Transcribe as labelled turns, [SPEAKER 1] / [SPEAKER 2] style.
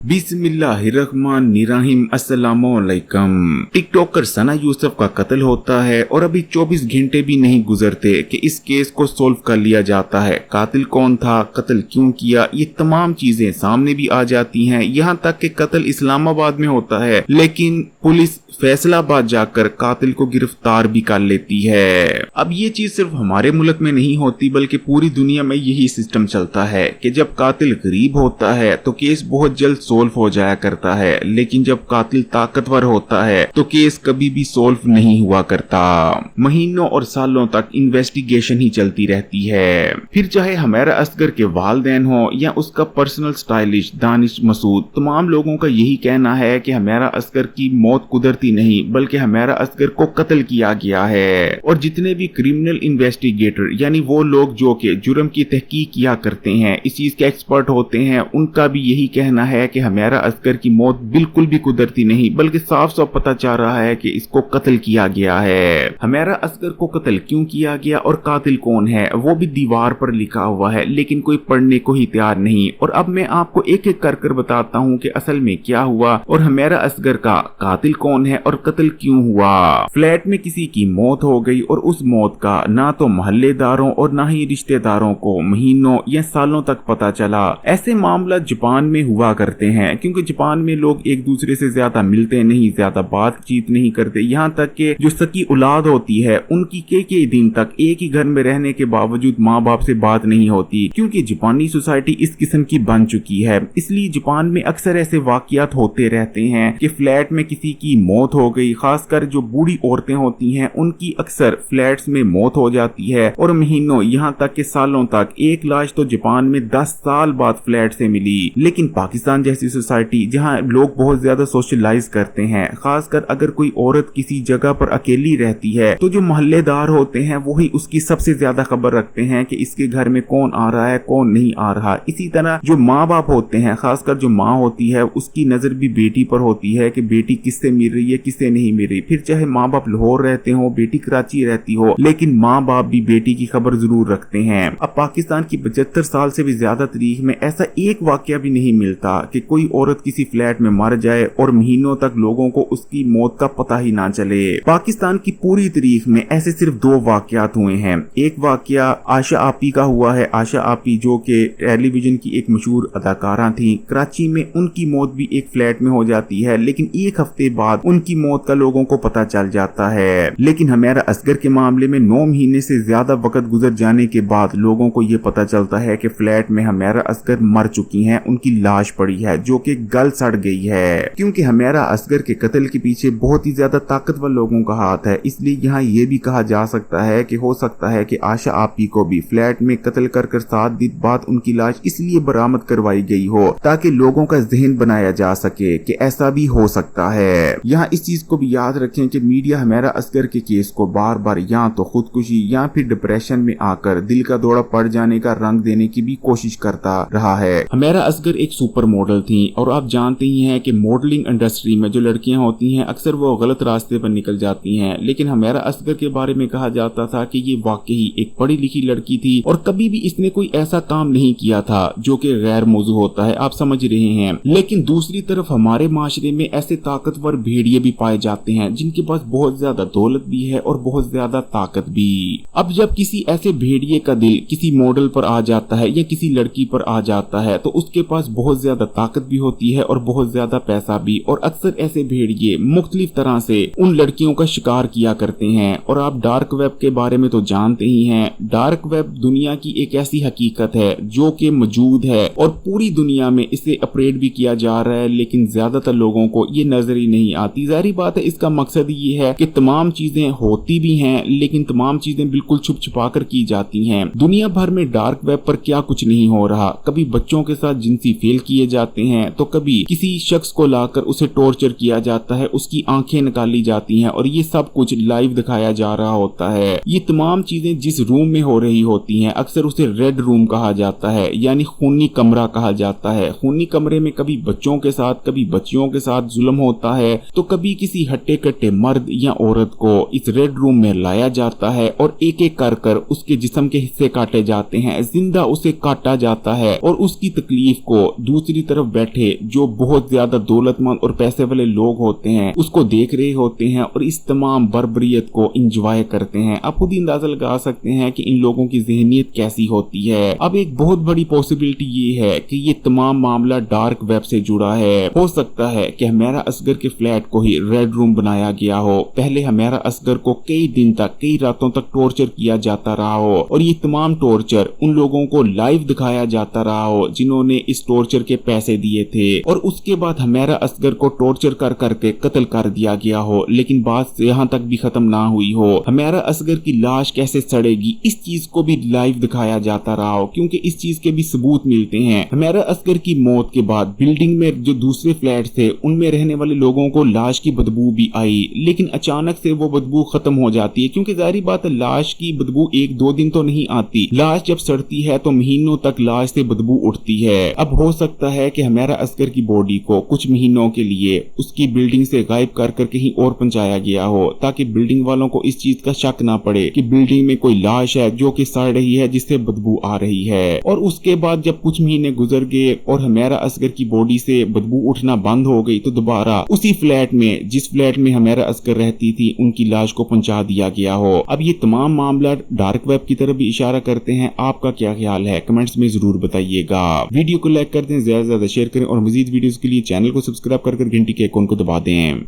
[SPEAKER 1] बिस्मिल्लाहिर्रहमानिर्रहीम। अस्सलामुअलैकुम। टिकटॉकर सना यूसुफ का कत्ल होता है और अभी 24 घंटे भी नहीं गुजरते कि इस केस को सोल्व कर लिया जाता है। कातिल कौन था, कत्ल क्यों किया, ये तमाम चीजें सामने भी आ जाती हैं। यहाँ तक कि कत्ल इस्लामाबाद में होता है, लेकिन पुलिस फैसलाबाद जाकर कातिल को गिरफ्तार भी कर लेती है। अब ये चीज सिर्फ हमारे मुल्क में नहीं होती, बल्कि पूरी दुनिया में यही सिस्टम चलता है कि जब कातिल गरीब होता है तो केस बहुत जल्द सोल्व हो जाया करता है, लेकिन जब कातिल ताकतवर होता है तो केस कभी भी सोल्व नहीं हुआ करता। महीनों और सालों तक इन्वेस्टिगेशन ही चलती रहती है। फिर चाहे हमारा असगर के वालिदैन हो या उसका पर्सनल स्टाइलिश दानिश मसूद, तमाम लोगों का यही कहना है कि हमारा असगर की मौत कुदरती नहीं, बल्कि हमारा असगर को कत्ल किया गया है। और जितने भी क्रिमिनल इन्वेस्टिगेटर यानी वो लोग जो कि जुर्म की तहकीक किया करते हैं, इस चीज के एक्सपर्ट होते हैं, उनका भी यही कहना है कि हमारा असगर की मौत बिल्कुल भी कुदरती नहीं, बल्कि साफ साफ पता चल रहा है कि इसको कत्ल किया गया है। हमारा असगर को कत्ल क्यों किया गया और कातिल कौन है वो भी दीवार पर लिखा हुआ है, लेकिन कोई पढ़ने को ही तैयार नहीं। और अब मैं आपको एक एक कर बताता हूँ कि असल में क्या हुआ और हमारा असगर का कातिल कौन है और कत्ल क्यों हुआ। फ्लैट में किसी की मौत हो गई और उस मौत का ना तो मोहल्लेदारों और ना ही रिश्तेदारों को महीनों या सालों तक पता चला। ऐसे मामला जापान में हुआ करते हैं, क्योंकि जापान में लोग एक दूसरे से ज्यादा मिलते नहीं, ज्यादा बातचीत नहीं करते। यहाँ तक कि जो सकी औलाद होती है उनकी कई दिन तक एक ही घर में रहने के बावजूद माँ बाप से बात नहीं होती, क्योंकि जापानी सोसाइटी इस किस्म की बन चुकी है। इसलिए जापान में अक्सर ऐसे वाकयात होते रहते हैं कि फ्लैट में किसी की मौत हो गई, खासकर जो बूढ़ी औरतें होती हैं उनकी अक्सर फ्लैट्स में मौत हो जाती है और महीनों यहाँ तक के सालों तक। एक लाश तो जापान में 10 साल बाद फ्लैट से मिली। लेकिन पाकिस्तान जैसी सोसाइटी जहाँ लोग बहुत ज्यादा सोशलाइज करते हैं, खासकर अगर कोई औरत किसी जगह पर अकेली रहती है तो जो मोहल्लेदार होते हैं वही उसकी सबसे ज्यादा खबर रखते हैं कि इसके घर में कौन आ रहा है कौन नहीं आ रहा। इसी तरह जो माँ बाप होते हैं, खासकर जो माँ होती है, उसकी नजर भी बेटी पर होती है कि बेटी किससे मिल रही है किससे नहीं मिल रही। फिर चाहे माँ बाप लाहौर रहते हो, बेटी कराची रहती हो, लेकिन माँ बाप भी बेटी की खबर जरूर रखते हैं। अब पाकिस्तान की 75 साल से भी ज्यादा तारीख में ऐसा एक वाकया भी नहीं मिलता कि कोई औरत किसी फ्लैट में मर जाए और महीनों तक लोगों को उसकी मौत का पता ही ना चले। पाकिस्तान की पूरी तारीख में ऐसे सिर्फ 2 वाकयात हुए हैं। एक वाकया आशा आपी का हुआ है। आशा आपी जो कि टेलीविजन की एक मशहूर अदाकारा थी, कराची में उनकी मौत भी एक फ्लैट में हो जाती है, लेकिन एक हफ्ते बाद उनकी मौत का लोगों को पता चल जाता है। लेकिन हमारा असगर के मामले में 9 महीने से ज्यादा वक्त गुजर जाने के बाद लोगों को ये पता चलता है कि फ्लैट में हमारा असगर मर चुकी हैं, उनकी लाश पड़ी है जो कि गल सड़ गई है। क्योंकि हमारा असगर के कत्ल के पीछे बहुत ही ज्यादा ताकतवर लोगों का हाथ है, इसलिए यहाँ ये भी कहा जा सकता है कि हो सकता है कि आशा आपी को भी फ्लैट में कत्ल कर 7 दिन बाद उनकी लाश इसलिए बरामद करवाई गई हो ताकि लोगों का जहन बनाया जा सके कि ऐसा भी हो सकता है। यहाँ इस चीज को भी याद रखें कि मीडिया हमारा असगर के केस को बार बार या तो खुदकुशी या फिर डिप्रेशन में आकर दिल का दौरा पड़ जाने का रंग देने की भी कोशिश करता रहा है। हमारा असगर एक सुपर मॉडल थी और आप जानते ही हैं कि मॉडलिंग इंडस्ट्री में जो लड़कियां होती हैं अक्सर वो गलत रास्ते पर निकल जाती हैं। लेकिन हमारा असगर के बारे में कहा जाता था कि ये वाकई एक पढ़ी लिखी लड़की थी और कभी भी इसने कोई ऐसा काम नहीं किया था जो कि गैर मौजू होता है, आप समझ रहे हैं। लेकिन दूसरी तरफ हमारे माशरे में ऐसे ताकतवर भेड़िए भी पाए जाते हैं जिनके पास बहुत ज्यादा दौलत भी है और बहुत ज्यादा ताकत भी। अब जब किसी ऐसे भेड़िए का दिल किसी मॉडल पर आ जाता है या किसी लड़की पर आ जाता है तो उसके पास बहुत ज्यादा ताकत भी होती है और बहुत ज्यादा पैसा भी। और अक्सर ऐसे भेड़िए मुख्तलिफ तरह से उन लड़कियों का शिकार किया करते हैं। और आप डार्क वेब के बारे में तो जानते ही हैं। डार्क वेब दुनिया की एक ऐसी हकीकत है जो कि मौजूद है और पूरी दुनिया में इसे ऑपरेट भी किया जा रहा है, लेकिन ज्यादातर लोगों को ये नजर ही नहीं आती। जाहिर बात है इसका मकसद ये है कि तमाम चीजें होती भी हैं, लेकिन तमाम चीजें बिल्कुल छुप छुपा कर की जाती हैं। दुनिया भर में डार्क वेब पर क्या कुछ नहीं हो रहा। कभी बच्चों के साथ जिनसी फेल किए जाते हैं, तो कभी किसी शख्स को लाकर उसे टॉर्चर किया जाता है, उसकी आंखें निकाली जाती हैं और ये सब कुछ लाइव दिखाया जा रहा होता है। ये तमाम चीजें जिस रूम में हो रही होती हैं अक्सर उसे रेड रूम कहा जाता है, यानी खूनी कमरा कहा जाता है। खूनी कमरे में कभी बच्चों के साथ कभी बच्चियों के साथ जुल्म होता है तो कभी किसी हट्टे कट्टे मर्द या औरत को इस रेड रूम में लाया जाता है और एक एक कर उसके जिस्म के हिस्से काटे जाते हैं, जिंदा उसे काटा जाता है और उसकी तकलीफ को दूसरी तरफ बैठे जो बहुत ज्यादा दौलतमंद और पैसे वाले लोग होते हैं उसको देख रहे होते हैं और इस तमाम बर्बरियत को इंजॉय करते हैं। आप खुद ही अंदाजा लगा सकते हैं कि इन लोगों की ज़हनियत कैसी होती है। अब एक बहुत बड़ी पॉसिबिलिटी ये है कि ये तमाम मामला डार्क वेब से जुड़ा है। हो सकता है कि हुमैरा असगर के फ्लैट को ही रेड रूम बनाया गया हो। पहले हुमैरा असगर को कई दिन तक, कई रातों तक टॉर्चर किया जाता रहा हो और ये तमाम टॉर्चर उन लोगों को लाइव दिखाया जाता रहा हो जिन्होंने इस टॉर्चर के पैसे दिए थे और उसके बाद हुमैरा असगर को टॉर्चर कर करके कत्ल कर दिया गया हो। लेकिन बात यहाँ तक भी खत्म ना हुई हो। हुमैरा असगर की लाश कैसे सड़ेगी इस चीज को भी लाइव दिखाया जाता रहा हो, क्योंकि इस चीज के भी सबूत मिलते हैं। हुमैरा असगर की मौत के बाद बिल्डिंग में जो दूसरे फ्लैट थे उनमें रहने वाले लोगों को लाश की बदबू भी आई, लेकिन अचानक से वो बदबू खत्म हो जाती है, क्योंकि जाहिर बात है लाश की बदबू एक दो दिन तो नहीं आती। लाश जब सड़ती है तो महीनों तक लाश से बदबू उठती है। अब हो सकता है कि हुमैरा असगर की बॉडी को कुछ महीनों के लिए उसकी बिल्डिंग से गायब कर कहीं और पहुंचाया गया हो, ताकि बिल्डिंग वालों को इस चीज का शक ना पड़े कि बिल्डिंग में कोई लाश है जो कि सड़ रही है, जिससे बदबू आ रही है। और उसके बाद जब कुछ महीने गुजर गए और हुमैरा असगर की बॉडी से बदबू उठना बंद हो गई तो दोबारा उसी फ्लैट में, जिस फ्लैट में हुमैरा असगर रहती थी, उनकी लाश को पहुंचा दिया गया हो। अब ये तमाम मामला डार्क वेब की तरफ भी इशारा करते हैं। आपका क्या ख्याल है कमेंट्स में जरूर बताइएगा। वीडियो को लाइक कर दें, ज्यादा से ज्यादा शेयर करें और मजीद वीडियोस के लिए चैनल को सब्सक्राइब कर घंटी के आइकॉन को दबा दें।